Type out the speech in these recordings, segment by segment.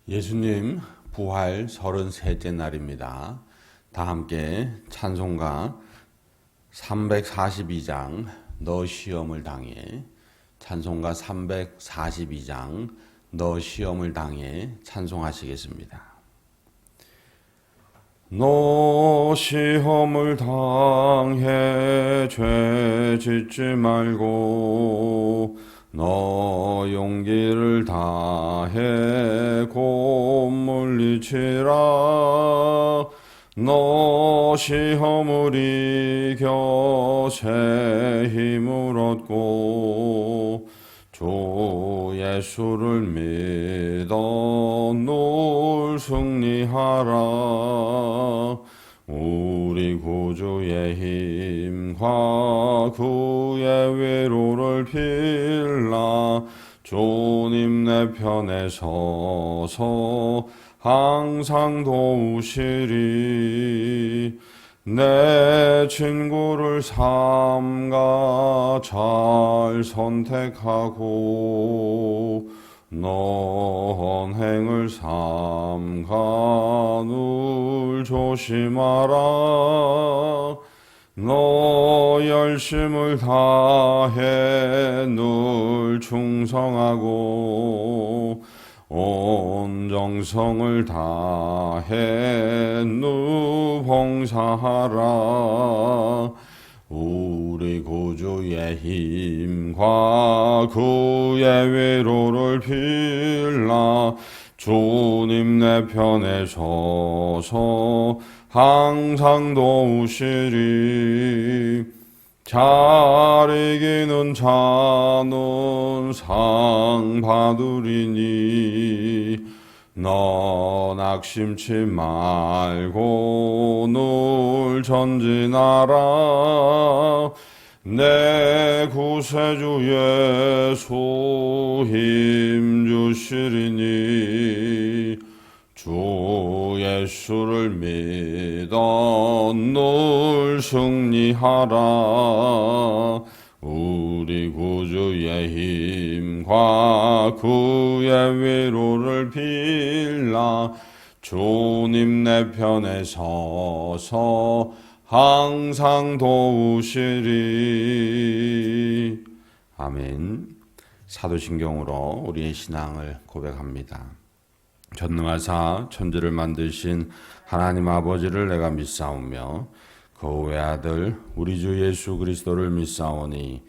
예수님 부활 33째 날입니다. 다 함께 찬송가 342장 너 시험을 당해, 찬송가 342장 너 시험을 당해 찬송하시겠습니다. 너 시험을 당해 죄 짓지 말고 너 용기를 다해 곧 물리치라. 너 시험을 이겨 새 힘을 얻고 주 예수를 믿어 늘 승리하라. 우리 구주의 힘과 그의 위로를 빌라. 주님 내 편에 서서 항상 도우시리. 내 친구를 삼가 잘 선택하고 너 언행을 삼가 늘 조심하라. 너 열심을 다해 늘 충성하고 온 정성을 다해 늘 봉사하라. 우리 구주의 힘과 그의 위로를 빌라. 주님 내 편에 서서 항상 도우시리. 잘 이기는 자는 상 받으리니 너 낙심치 말고 늘 전진하라. 내 구세주 예수 힘 주시리니 주 예수를 믿어 늘 승리하라. 우리 구주의 힘과 그의 위로를 빌라. 주님 내 편에 서서 항상 도우시리. 아멘. 사도신경으로 우리의 신앙을 고백합니다. 전능하사 천지를 만드신 하나님 아버지를 내가 믿사오며 그 외아들 우리 주 예수 그리스도를 믿사오니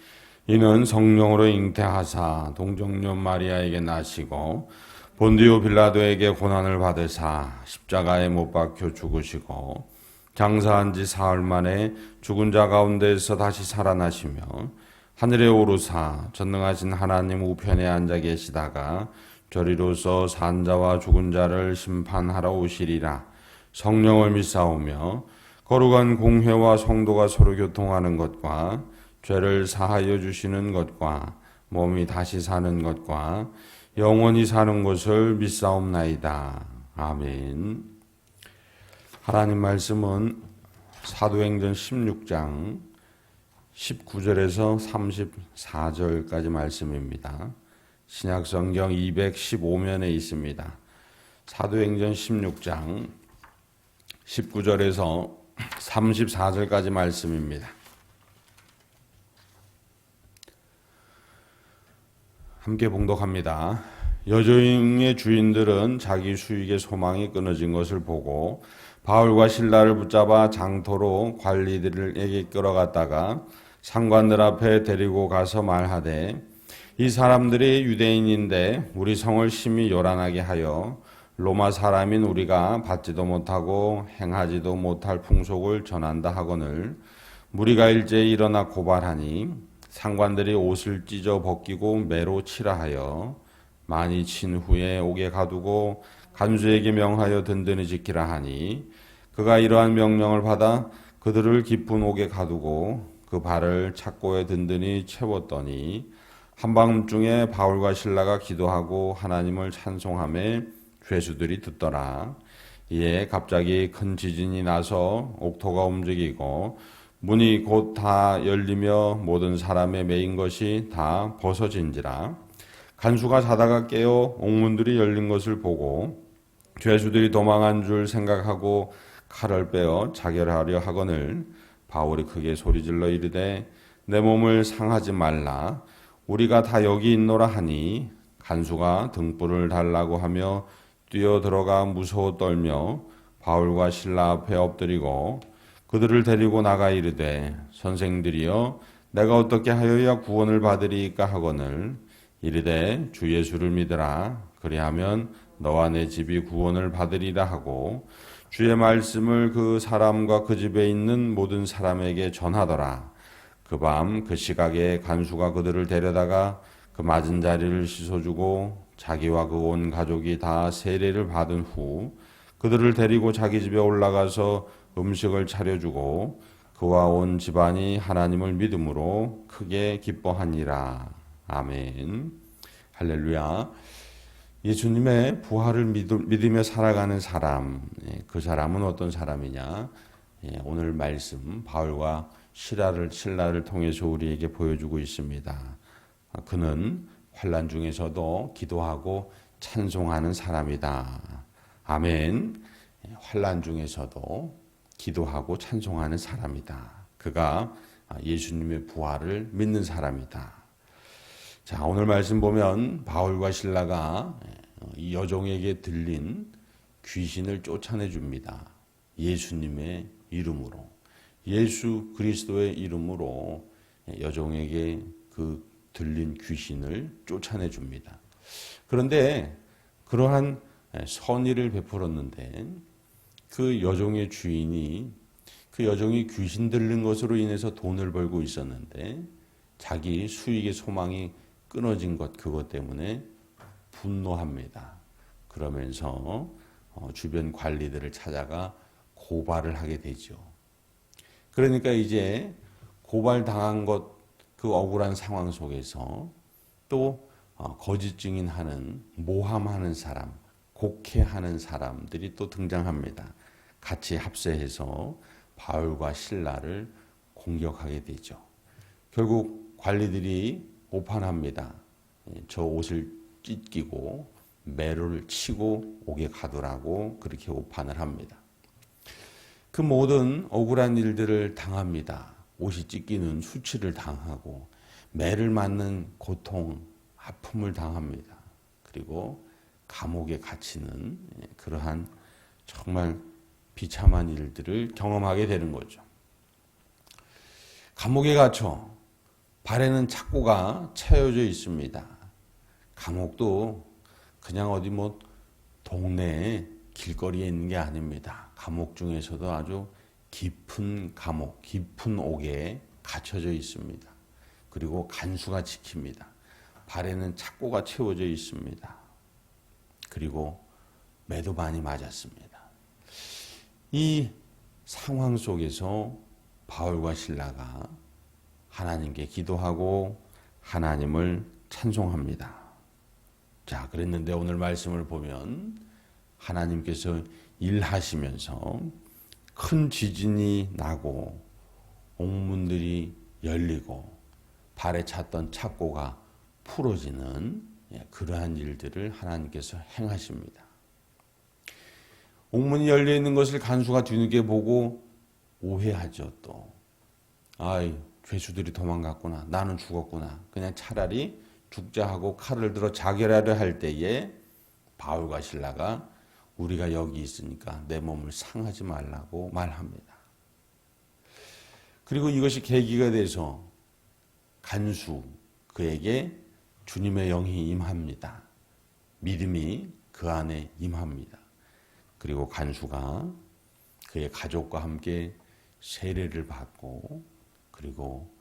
이는 성령으로 잉태하사 동정녀 마리아에게 나시고 본디오 빌라도에게 고난을 받으사 십자가에 못 박혀 죽으시고 장사한 지 사흘 만에 죽은 자 가운데에서 다시 살아나시며 하늘에 오르사 전능하신 하나님 우편에 앉아 계시다가 저리로서 산자와 죽은 자를 심판하러 오시리라. 성령을 믿사오며 거룩한 공회와 성도가 서로 교통하는 것과 죄를 사하여 주시는 것과 몸이 다시 사는 것과 영원히 사는 것을 믿사옵나이다. 아멘. 하나님 말씀은 사도행전 16장 19절에서 34절까지 말씀입니다. 신약성경 215면에 있습니다. 사도행전 16장 19절에서 34절까지 말씀입니다. 함께 봉독합니다. 여조ing의 주인들은 자기 수익의 소망이 끊어진 것을 보고 바울과 실라를 붙잡아 장터로 관리들에게 끌어갔다가 상관들 앞에 데리고 가서 말하되 이 사람들이 유대인인데 우리 성을 심히 요란하게 하여 로마 사람인 우리가 받지도 못하고 행하지도 못할 풍속을 전한다 하거늘 무리가 일제히 일어나 고발하니 상관들이 옷을 찢어 벗기고 매로 치라 하여 많이 친 후에 옥에 가두고 간수에게 명하여 든든히 지키라 하니 그가 이러한 명령을 받아 그들을 깊은 옥에 가두고 그 발을 착고에 든든히 채웠더니 한밤중에 바울과 실라가 기도하고 하나님을 찬송하며 죄수들이 듣더라. 이에 갑자기 큰 지진이 나서 옥토가 움직이고 문이 곧 다 열리며 모든 사람의 매인 것이 다 벗어진지라. 간수가 자다가 깨어 옥문들이 열린 것을 보고 죄수들이 도망한 줄 생각하고 칼을 빼어 자결하려 하거늘 바울이 크게 소리질러 이르되 내 몸을 상하지 말라. 우리가 다 여기 있노라 하니 간수가 등불을 달라고 하며 뛰어들어가 무서워 떨며 바울과 실라 앞에 엎드리고 그들을 데리고 나가 이르되 선생들이여 내가 어떻게 하여야 구원을 받으리이까 하거늘 이르되 주 예수를 믿으라. 그리하면 너와 내 집이 구원을 받으리라 하고 주의 말씀을 그 사람과 그 집에 있는 모든 사람에게 전하더라. 그 밤 그 시각에 간수가 그들을 데려다가 그 맞은 자리를 씻어주고 자기와 그 온 가족이 다 세례를 받은 후 그들을 데리고 자기 집에 올라가서 음식을 차려주고 그와 온 집안이 하나님을 믿음으로 크게 기뻐하니라. 아멘. 할렐루야. 예수님의 부활을 믿으며 살아가는 사람, 그 사람은 어떤 사람이냐? 오늘 말씀 바울과 실라를 통해서 우리에게 보여주고 있습니다. 그는 환난 중에서도 기도하고 찬송하는 사람이다. 아멘. 환난 중에서도 기도하고 찬송하는 사람이다. 그가 예수님의 부활을 믿는 사람이다. 자, 오늘 말씀 보면 바울과 실라가 이 여종에게 들린 귀신을 쫓아내 줍니다. 예수님의 이름으로, 예수 그리스도의 이름으로 여종에게 그 들린 귀신을 쫓아내 줍니다. 그런데 그러한 선의를 베풀었는데 그 여종의 주인이 그 여종이 귀신 들린 것으로 인해서 돈을 벌고 있었는데 자기 수익의 소망이 끊어진 것, 그것 때문에 분노합니다. 그러면서 주변 관리들을 찾아가 고발을 하게 되죠. 그러니까 이제 고발당한 것, 그 억울한 상황 속에서 또 거짓 증인하는, 모함하는 사람, 곡해하는 사람들이 또 등장합니다. 같이 합세해서 바울과 실라를 공격하게 되죠. 결국 관리들이 오판합니다. 저 옷을 찢기고 매를 치고 옥에 가두라고 그렇게 오판을 합니다. 그 모든 억울한 일들을 당합니다. 옷이 찢기는 수치를 당하고 매를 맞는 고통, 아픔을 당합니다. 그리고 감옥에 갇히는 그러한 정말 비참한 일들을 경험하게 되는 거죠. 감옥에 갇혀 발에는 착고가 채워져 있습니다. 감옥도 그냥 어디 동네에 길거리에 있는 게 아닙니다. 감옥 중에서도 아주 깊은 감옥, 깊은 옥에 갇혀져 있습니다. 그리고 간수가 지킵니다. 발에는 착고가 채워져 있습니다. 그리고 매도 많이 맞았습니다. 이 상황 속에서 바울과 실라가 하나님께 기도하고 하나님을 찬송합니다. 자, 그랬는데 오늘 말씀을 보면 하나님께서 일하시면서 큰 지진이 나고 옥문들이 열리고 발에 찼던 착고가 풀어지는 그러한 일들을 하나님께서 행하십니다. 옥문이 열려 있는 것을 간수가 뒤늦게 보고 오해하죠. 또 죄수들이 도망갔구나, 나는 죽었구나, 그냥 차라리 죽자 하고 칼을 들어 자결하려 할 때에 바울과 실라가 우리가 여기 있으니까 내 몸을 상하지 말라고 말합니다. 그리고 이것이 계기가 돼서 간수, 그에게 주님의 영이 임합니다. 믿음이 그 안에 임합니다. 그리고 간수가 그의 가족과 함께 세례를 받고 그리고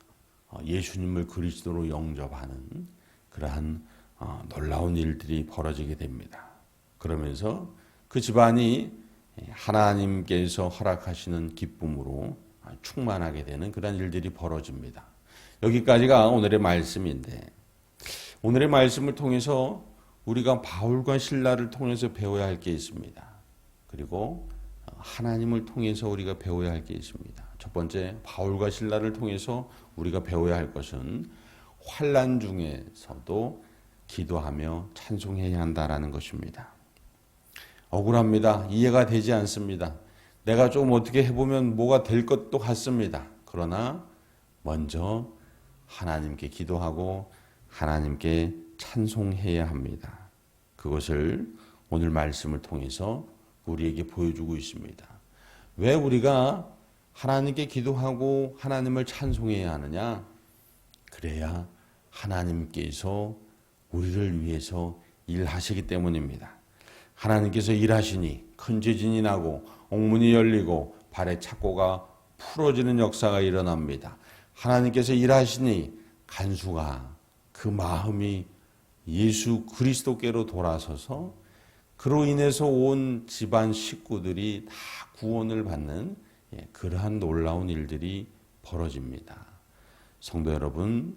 예수님을 그리스도로 영접하는 그러한 놀라운 일들이 벌어지게 됩니다. 그러면서 그 집안이 하나님께서 허락하시는 기쁨으로 충만하게 되는 그런 일들이 벌어집니다. 여기까지가 오늘의 말씀인데 오늘의 말씀을 통해서 우리가 바울과 실라를 통해서 배워야 할 게 있습니다. 그리고 하나님을 통해서 우리가 배워야 할 게 있습니다. 첫 번째, 바울과 실라를 통해서 우리가 배워야 할 것은 환난 중에서도 기도하며 찬송해야 한다라는 것입니다. 억울합니다. 이해가 되지 않습니다. 내가 좀 어떻게 해보면 뭐가 될 것도 같습니다. 그러나 먼저 하나님께 기도하고 하나님께 찬송해야 합니다. 그것을 오늘 말씀을 통해서 우리에게 보여주고 있습니다. 왜 우리가 하나님께 기도하고 하나님을 찬송해야 하느냐? 그래야 하나님께서 우리를 위해서 일하시기 때문입니다. 하나님께서 일하시니 큰 지진이 나고 옥문이 열리고 발의 착고가 풀어지는 역사가 일어납니다. 하나님께서 일하시니 간수가 그 마음이 예수 그리스도께로 돌아서서 그로 인해서 온 집안 식구들이 다 구원을 받는 그러한 놀라운 일들이 벌어집니다. 성도 여러분,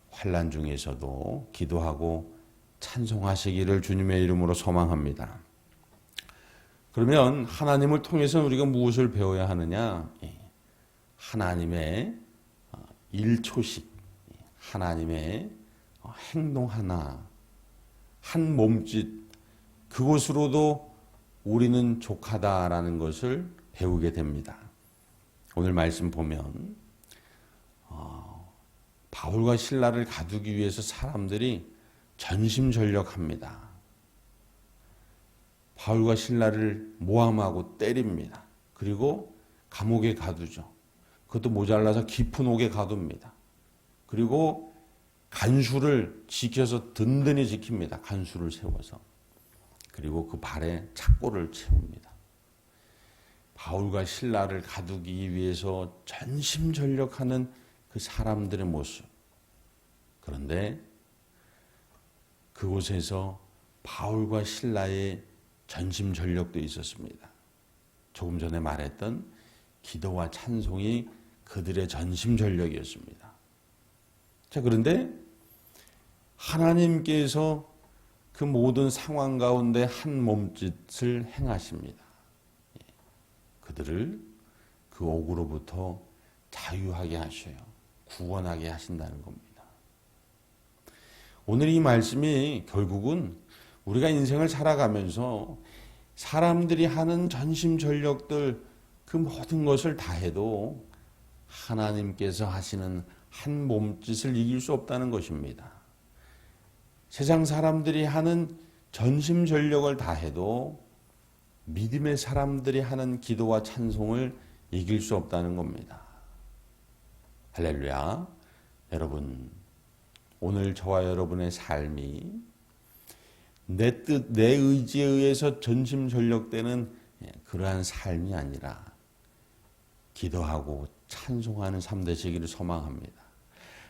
환난 중에서도 기도하고 찬송하시기를 주님의 이름으로 소망합니다. 그러면 하나님을 통해서 우리가 무엇을 배워야 하느냐? 하나님의 일초식, 하나님의 행동 하나, 한 몸짓, 그것으로도 우리는 족하다라는 것을 배우게 됩니다. 오늘 말씀 보면 바울과 실라를 가두기 위해서 사람들이 전심전력합니다. 바울과 실라를 모함하고 때립니다. 그리고 감옥에 가두죠. 그것도 모자라서 깊은 옥에 가둡니다. 그리고 간수를 지켜서 든든히 지킵니다. 간수를 세워서. 그리고 그 발에 착고를 채웁니다. 바울과 실라를 가두기 위해서 전심전력하는 그 사람들의 모습. 그런데 그곳에서 바울과 실라의 전심전력도 있었습니다. 조금 전에 말했던 기도와 찬송이 그들의 전심전력이었습니다. 자, 그런데 하나님께서 그 모든 상황 가운데 한 몸짓을 행하십니다. 그들을 그 옥으로부터 자유하게 하셔요. 구원하게 하신다는 겁니다. 오늘 이 말씀이 결국은 우리가 인생을 살아가면서 사람들이 하는 전심전력들 그 모든 것을 다 해도 하나님께서 하시는 한 몸짓을 이길 수 없다는 것입니다. 세상 사람들이 하는 전심전력을 다 해도 믿음의 사람들이 하는 기도와 찬송을 이길 수 없다는 겁니다. 할렐루야. 여러분, 오늘 저와 여러분의 삶이 내 뜻, 내 의지에 의해서 전심전력되는 그러한 삶이 아니라 기도하고 찬송하는 삶 되시기를 소망합니다.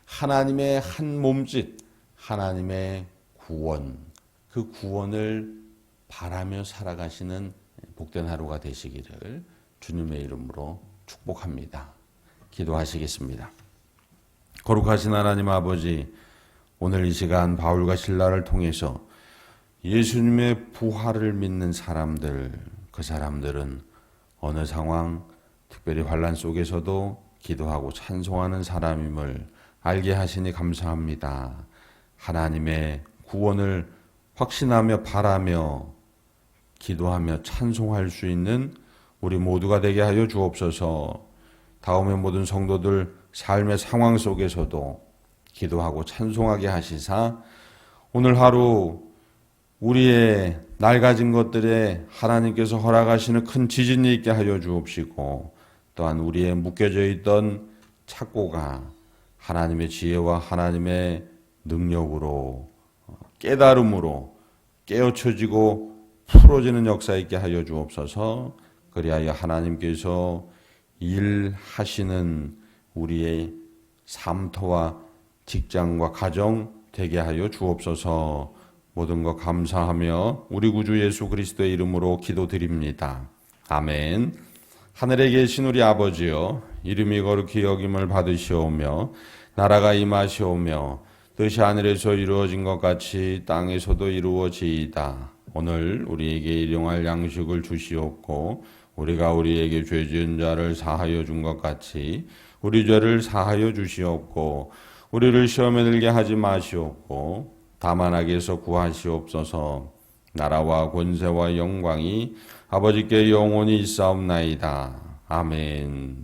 하나님의 한 몸짓, 하나님의 구원, 그 구원을 바라며 살아가시는 복된 하루가 되시기를 주님의 이름으로 축복합니다. 기도하시겠습니다. 거룩하신 하나님 아버지, 오늘 이 시간 바울과 실라를 통해서 예수님의 부활을 믿는 사람들, 그 사람들은 어느 상황, 특별히 환난 속에서도 기도하고 찬송하는 사람임을 알게 하시니 감사합니다. 하나님의 구원을 확신하며 바라며 기도하며 찬송할 수 있는 우리 모두가 되게 하여 주옵소서. 다음에 모든 성도들 삶의 상황 속에서도 기도하고 찬송하게 하시사 오늘 하루 우리의 낡아진 것들에 하나님께서 허락하시는 큰 지진이 있게 하여 주옵시고 또한 우리의 묶여져 있던 착고가 하나님의 지혜와 하나님의 능력으로 깨달음으로 깨우쳐지고 풀어지는 역사 있게 하여 주옵소서. 그리하여 하나님께서 일하시는 우리의 삶터와 직장과 가정 되게 하여 주옵소서. 모든 것 감사하며 우리 구주 예수 그리스도의 이름으로 기도드립니다. 아멘. 하늘에 계신 우리 아버지여, 이름이 거룩히 여김을 받으시오며 나라가 임하시오며 뜻이 하늘에서 이루어진 것 같이 땅에서도 이루어지이다. 오늘 우리에게 일용할 양식을 주시옵고 우리가 우리에게 죄 지은 자를 사하여 준 것 같이 우리 죄를 사하여 주시옵고 우리를 시험에 들게 하지 마시옵고 다만에게서 구하시옵소서. 나라와 권세와 영광이 아버지께 영원히 있사옵나이다. 아멘.